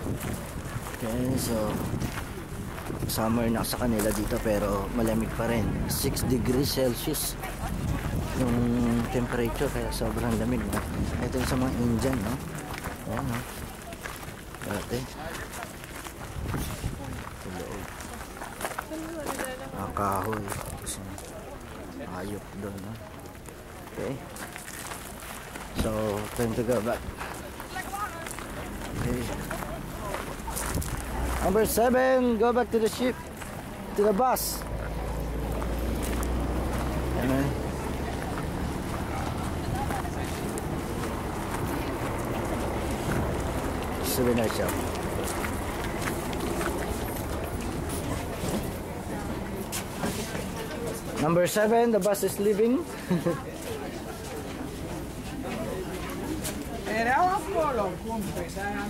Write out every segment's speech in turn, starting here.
Okay, so summer na sa kanila dito pero malamig pa rin. 6 degrees Celsius yung temperature, kaya sobrang lamig, no? Ito yung sa mga Indian, no? Ayan, no? Dati sa loob kahoy, tapos ayok doon, no? Okay, so time to go back. Okay. Number 7, go back to the ship, to the bus. Amen. Souvenir shop. Number 7, the bus is leaving. Era acolo, comunque, am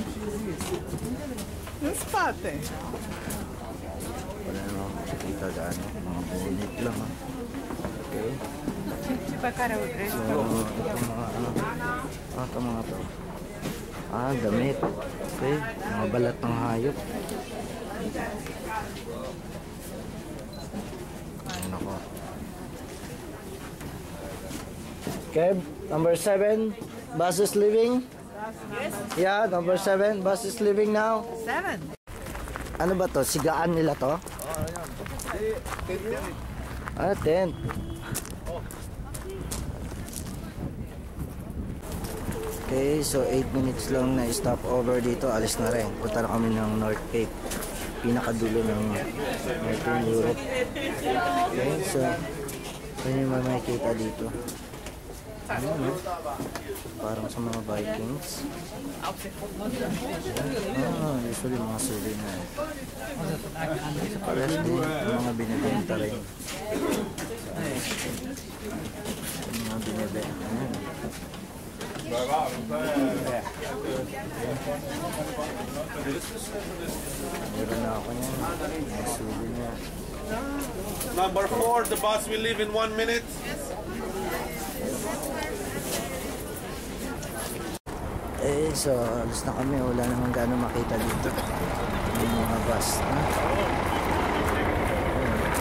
nu spate. Wala naman makikita gaano, mga bonit lang, ha? Okay. Pe care o treci? So, itong mga ito mga to. Damit. Okay, mga balat ng hayop. Ano ko? Okay, number 7, bus is leaving. Yeah, number 7, bus is leaving now. 7. Ano ba to? Sigaan nila to? Tent. Okay, so 8 minutes lang na stop over dito. Alis na rin. Punta na kami ng North Cape. Pinakadulo ng Northern Europe. Okay, so yun yung makikita dito. Ano, no? Parang sa mga Vikings. Usually mga souvenir. Sa pares din, yung mga binibenta rin. Yung mga binibenta. Meron na ako niyan. Mga souvenir. Number 4, the bus will leave in 1 minute. So alis na kami. Wala naman gano'ng makita dito yung mga bus, ha?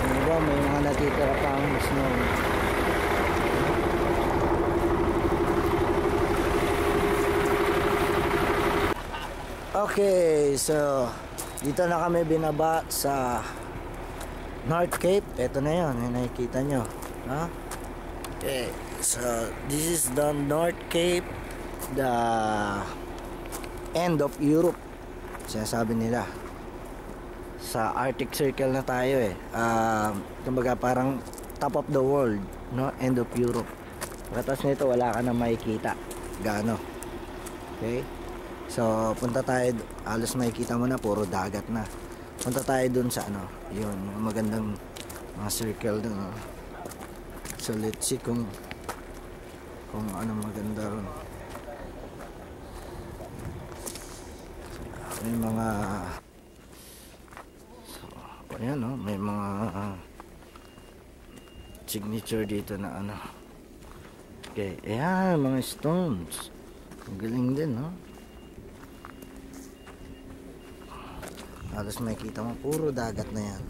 Diba, may mga natitira pa ang snow. Okay, so dito na kami binaba sa North Cape. Ito na yun, yung nakikita nyo, ha? Okay, so this is the North Cape, the end of Europe, sinasabi nila. Sa Arctic Circle na tayo, eh. Kumbaga parang top of the world, no? End of Europe. Pagkatas nito wala ka na makikita gaano. Okay, so punta tayo, halos makikita mo na puro dagat na. Punta tayo dun sa ano, yun, magandang mga circle dun, no? So let's see kung ano maganda ron. May mga ayan, no? May mga signature dito na ano. Okay, ayan, mga stones. Ang galing din, no? Halos makikita mo puro dagat na yan,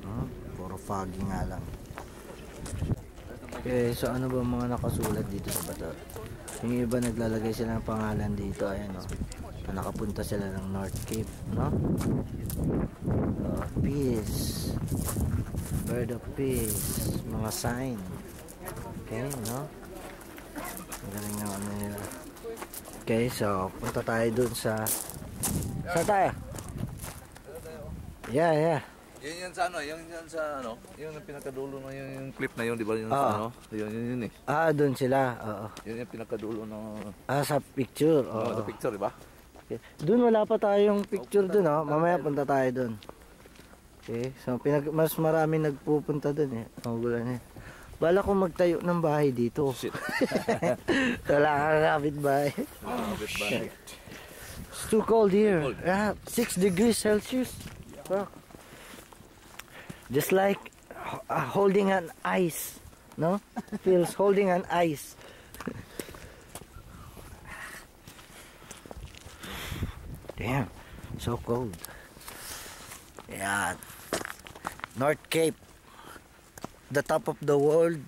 no? Puro foggy nga lang. Okay, so ano ba mga nakasulat dito sa bato? Yung iba naglalagay sila ng pangalan dito, ayan, no? Nakapunta sila ng North Cape, no? Peace, bird of peace, mga sign. Okay, no? Magaling na ano nila. Okay, so punta tayo dun sa saan tayo? Yeah. Yun sa ano, yung sa ano, yung pinakadulo na yung clip na yun, di ba? Yung sa ano, yun eh. Doon sila, oo. Yun yung pinakadulo ng sa picture, oo. Sa picture, di ba? Okay. Doon wala pa tayong picture doon, oh. Mamaya punta tayo doon. Okay, so mas marami nagpupunta doon, eh. Magulan, eh. Bala ko magtayo ng bahay dito. Shit. Wala kang kapitbahay. Kapitbahay. It's too cold here. 6 degrees Celsius. Fuck. Just like holding an ice, no? Feels holding an ice. Damn, so cold. Yeah. North Cape, the top of the world,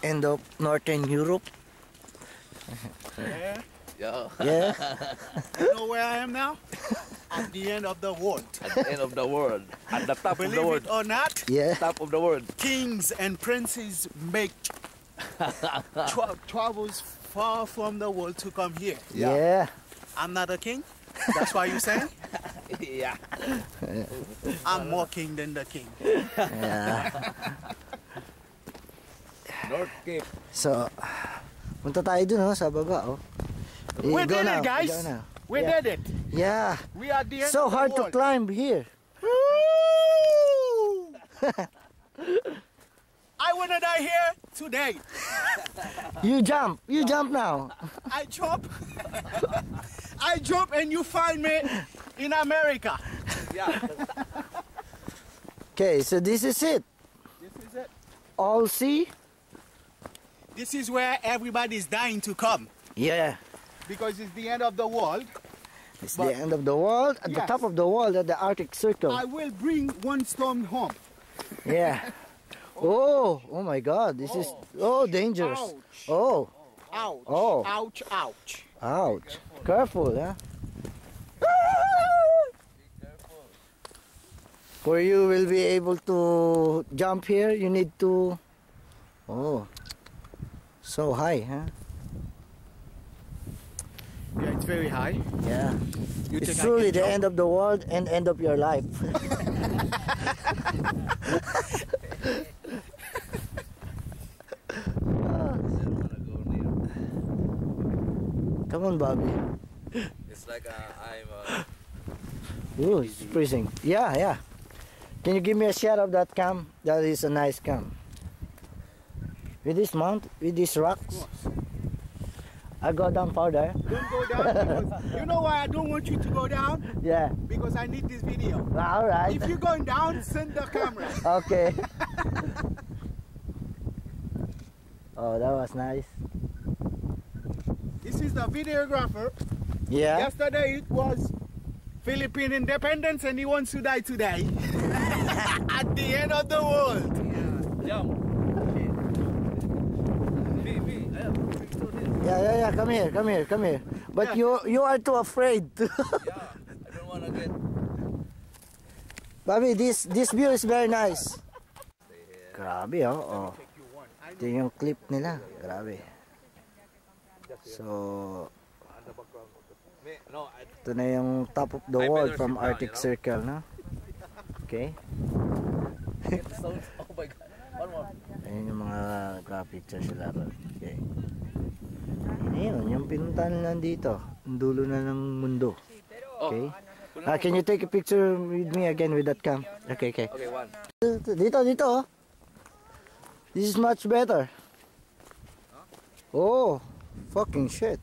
end of Northern Europe. Yeah. Yeah. Yeah. You know where I am now? At the end of the world. At the end of the world. At the top of the Believe world. it or not, Yeah. Top of the world. kings and princes make travels far from the world to come here. Yeah. I'm not a king. That's why you say Yeah. I'm more king than the king. Yeah. North Cape. So, punta tayo dun, oh, sa baba, oh. We Go did now, it, guys. go now. We Yeah. did it. Yeah. We are the end So of the hard to world. climb here. Woo! I wanna die here today. You jump now. I jump. I jump and you find me in America. Yeah. Okay, so this is it. This is it. All sea? This is where everybody's dying to come Yeah. because it's the end of the world. It's But- the end of the world, at the Yes. top of the world, at the Arctic Circle. I will bring one storm home. Yeah. Oh my God, this is dangerous. Ouch. Oh, Ouch. Oh. Ouch, ouch. ouch. Careful, huh? For you will be able to jump here, you need to... Oh, so high, huh? Yeah, it's very high. Yeah. You It's think I truly can the jump? end of the world and end of your life. Come on, Bobby. It's like I'm Ooh, it's freezing. Yeah, yeah. Can you give me a shot of that cam? That is a nice cam. With this mount, with these rocks, I go down further. Don't go down because you know why I don't want you to go down? Yeah. Because I need this video. All right. If you're going down, send the camera. Okay. Oh, that was nice. This is the videographer. Yeah. Yesterday it was Philippine independence and he wants to die today. At the end of the world. jump. Yeah. Come here. But Yeah. you are too afraid. Yeah. I don't wanna get. Bobby, this view is very nice. Grabe, oh. Ito yung clip nila. Grabe. So, No, ito na yung top of the I world better from sit down, Arctic you know? Circle, no? Okay. oh my God. One more. Ayun yung mga nagka-picture sila ron. Okay. Ayun, yung pinuntahan nila dito. Ang dulo na ng mundo. Okay. Can you take a picture with me again with that cam? Okay. Okay, one. Dito, oh. This is much better. Oh, fucking shit.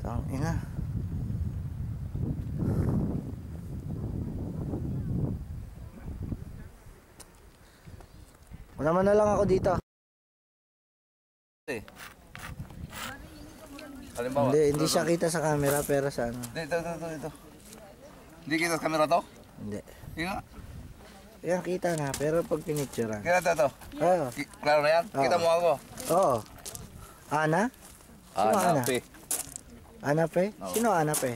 Tangina. Naman na lang ako dito. Halimbawa. Hindi siya kita sa camera pero sa ano. Dito. Hindi kita sa camera to? Hindi. Hindi nga. Yan kita na pero pag pinicturean. Kita to. Oo. Klaro na yan? Kita mo ako. Oo. Ana? Sino Ana? Pe. Ana pe? Oo. Sino Ana pe?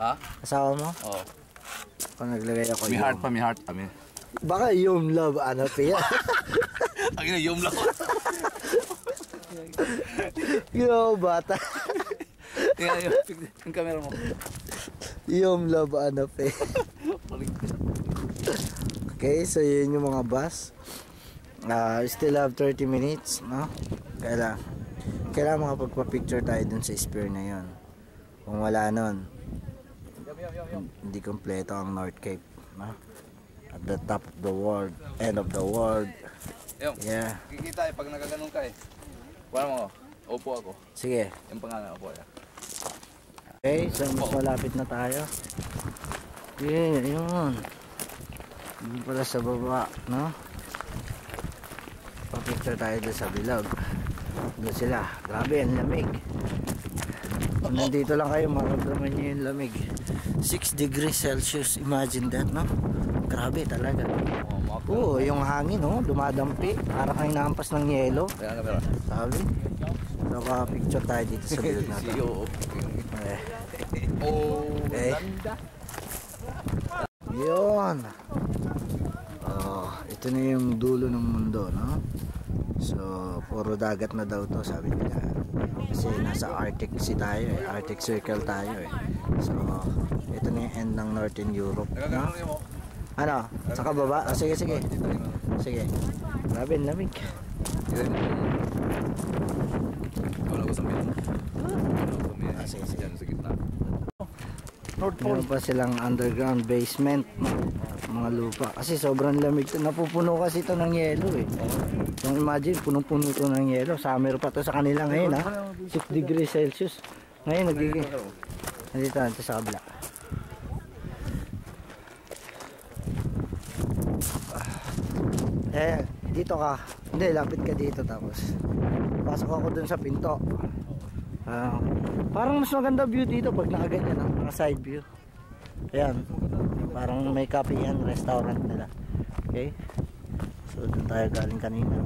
Ha? Asawa mo? Oo. Kung naglagay ako May yung- heart pa, may heart. Amin. Baka yung love Ana pe yan. Ang ina, yung lang. Yo, bata. Tingnan yung camera mo. Yung love Ana pe. Okay, so yun yung mga bus. We still have 30 minutes, no? Kailangan makapagpa-picture tayo dun sa spear na yun. Kung wala nun, hindi kompleto ang North Cape, no? At the top of the world, end of the world. Yung, Yeah. kikita pag nagaganon ka Wala mo, upo ako. Sige. Yung pangalan, upo yan. Okay, so mas malapit na tayo. Okay, yun. Doon pala sa baba, no? Pa-picture tayo doon sa bilog. Doon sila. Grabe, ang lamig. Kung nandito lang kayo, maramdaman nyo yung lamig. 6 degrees Celsius, imagine that, no? Grabe talaga. Oo, yung hangin, no? Dumadampi. Parang kang nahampas ng yelo. Kaya camera. Sabi. Naka-picture tayo dito sa bilog natin. Ganda. Yun. Oh, ito na yung dulo ng mundo, no? So, puro dagat na daw to, sabi nila. Kasi nasa Arctic Sea tayo eh. Arctic Circle tayo eh. So, ito na yung end ng Northern Europe, no? Ano? Sa kababa? Oh, sige, sige. Sige. Grabe, lamig. Wala ko sa miyan. Sige, sige. Diyan sa gitna. Meron pa silang underground basement, mga lupa. Kasi sobrang lamig. Napupuno kasi ito ng yelo eh. Yung imagine, punong-puno ito ng yelo. Summer pa to sa kanila ngayon ha. 6 degrees Celsius. Ngayon nagiging... Nandito natin sa kabila. Dito ka. Hindi, lapit ka dito tapos. Pasok ako dun sa pinto. Parang mas maganda view dito pag nakaganyan, naka side view. Ayan, parang may cafe yan, restaurant nila. Okay, so dun tayo galing kanina.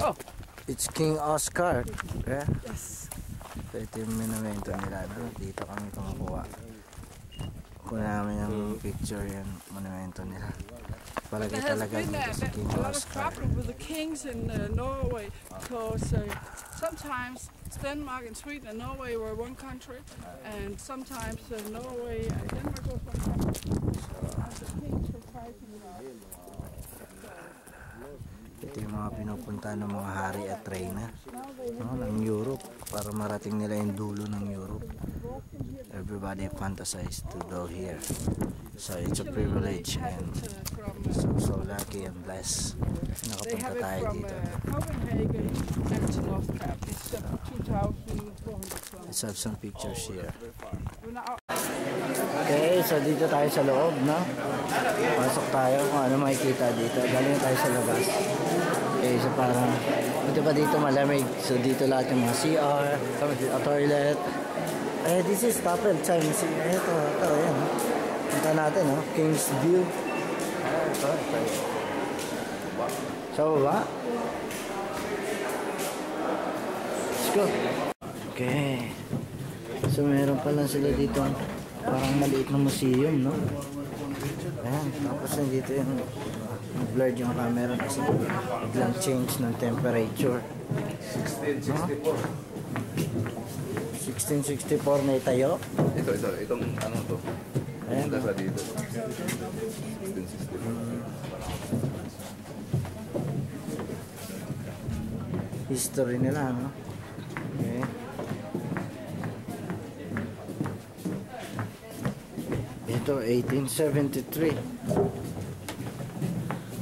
Oh, it's King Oscar. Yeah? Yes. So ito yung monumento nila, no? Dito kami kumakuha. Kuha namin yung picture yan, monumento nila. Palagay talaga dito si King Oscar. A lot of trouble with the kings in Norway because sometimes Denmark and Sweden and Norway were one country, and sometimes Norway and Denmark was one country. The kings were fighting about. Ito yung mga pinupunta ng mga hari at reyna, no, ng Europe para marating nila yung dulo ng Europe. Everybody fantasized to go here. So it's a privilege and so lucky and blessed. Nakapunta tayo dito. Copenhagen and to North Cap. It's 2,400 Let's have some pictures here. Okay, so dito tayo sa loob, no? Pasok tayo kung ano makikita dito. Galing tayo sa labas. Okay, so parang ito pa dito malamig. So dito lahat yung mga CR, a toilet. This is Tapel Chinese. Ito, yan. Punta natin, no? King's View. Ito. Sa baba. Let's go. Okay. So meron pa lang sila dito parang maliit na museum, no? Ayan, tapos nandito yung blurred yung camera kasi biglang change ng temperature. 1664 na itayo. Itong ano to? Ayan. Punta sa dito. 1664. History nila, no? Okay. Ito, 1873.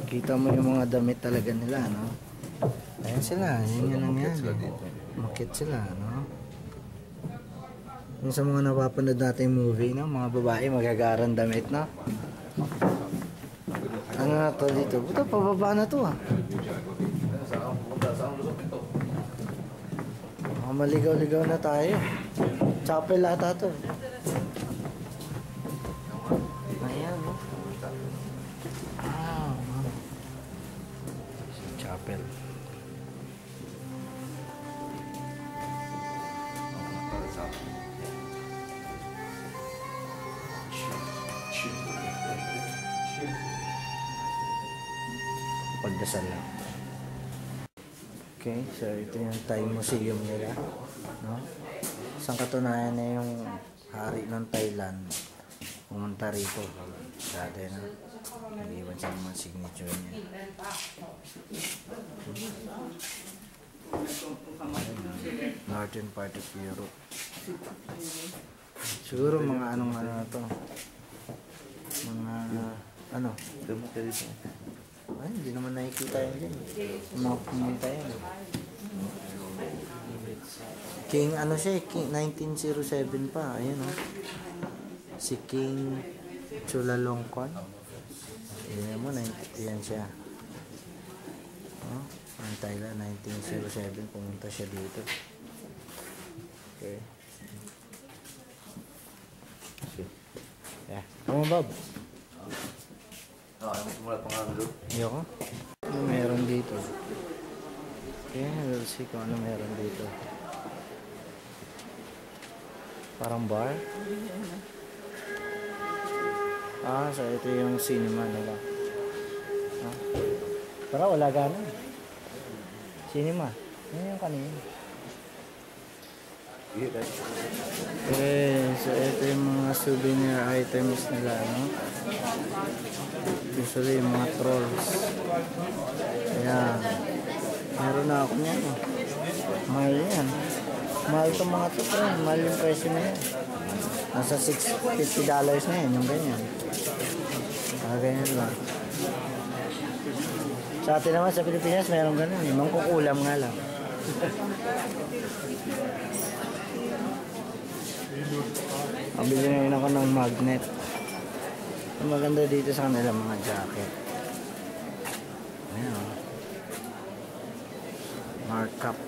Kita mo yung mga damit talaga nila, no? Ayan sila, yun lang yan. Makit sila, no? Yung sa mga napapanood natin movie, no? Mga babae magagarang damit, no? Ano na to dito? Buta, pababa na to, ah. Maligaw-ligaw na tayo. Chapel ata to. Ayan, no? Chapel. Pagdasal lang. Okay, so ito yung Thai Museum nila, no? Isang katunayan na yung hari ng Thailand pumunta rito dati, no? Nag-iwan siya ng mga signature niya. Northern part of Europe. Siguro mga anong ano na to, mga ano, ay, hindi naman nakikita yun dyan. Yung mga pumunta yan. King, ano siya, King, 1907 pa. Ayan, o. Si King Chulalongkorn. Ayan mo, yan siya. No? Ang Thailand, 1907, pumunta siya dito. Okay. Yeah. Come on, Bob. Ayaw mo tumula pang ano doon? Ayoko. Ano meron dito? Okay, we'll see kung ano meron dito. Parang bar? Ah, so ito yung cinema nila. Ah. Para wala gano'n. Cinema. Yan yung kanina. Okay, so ito yung mga souvenir items nila, no? Usually yung mga trolls. Ayan. Meron na ako niyan, oh. Mahal yan. Mahal itong mga to, pero mahal yung presyo na yan. Nasa $650 na yan, yung ganyan. Ganyan lang. Sa atin naman sa Pilipinas, meron ganun. Mangkukulam nga lang. Pabili na rin ako ng magnet. Ang maganda dito sa kanila mga jacket. Ayan. Markup.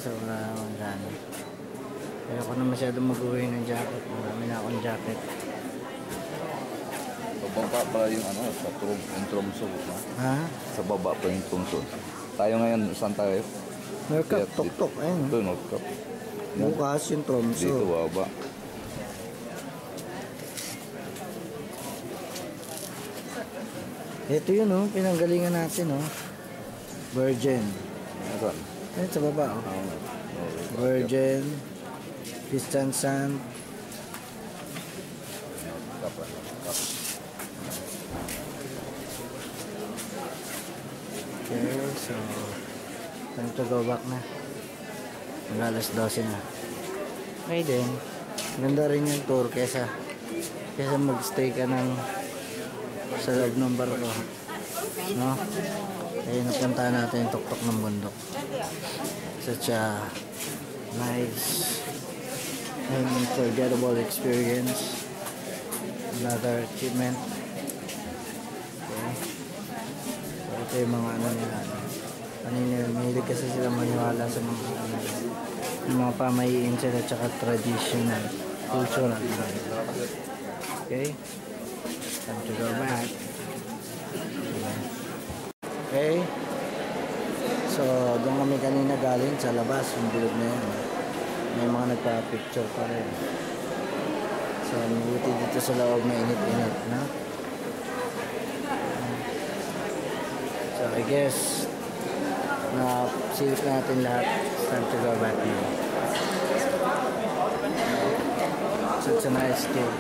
So wala akong gana. Kaya ako na masyadong mag-uwi ng jacket. Marami na akong jacket. Sa baba pa yung ano, sa Tromso. Ha? Sa baba pa yung Tromso. Tayo ngayon, saan tayo? North Cap, tok-tok. Ayun. Ito, North Cap. Bukas yung Tromso. Dito, baba. Ito yun, oh. Pinanggalingan natin, oh. Virgin. Saan? Ayun sa baba, oh. Virgin. Piston Sand. Okay, so time to go back na. Alas 12 na. Okay din. Ganda rin yung tour kesa magstay ka ng sa loob ng barko. No? Kaya napunta natin yung tuktok ng bundok. Such a nice and unforgettable experience. Another achievement. Okay. So ito yung mga ano nila. Mahilig kasi sila maniwala sa mga ano, yung mga pamahiin sila tsaka traditional, cultural. Okay? Time to go back. Okay? So, doon kami kanina galing sa labas, yung bilog na yan. May mga nagpa-picture pa rin. So, mabuti dito sa loob na init-init, no? So, I guess, na-silip natin lahat. It's time to go back now. So, it's a nice tour.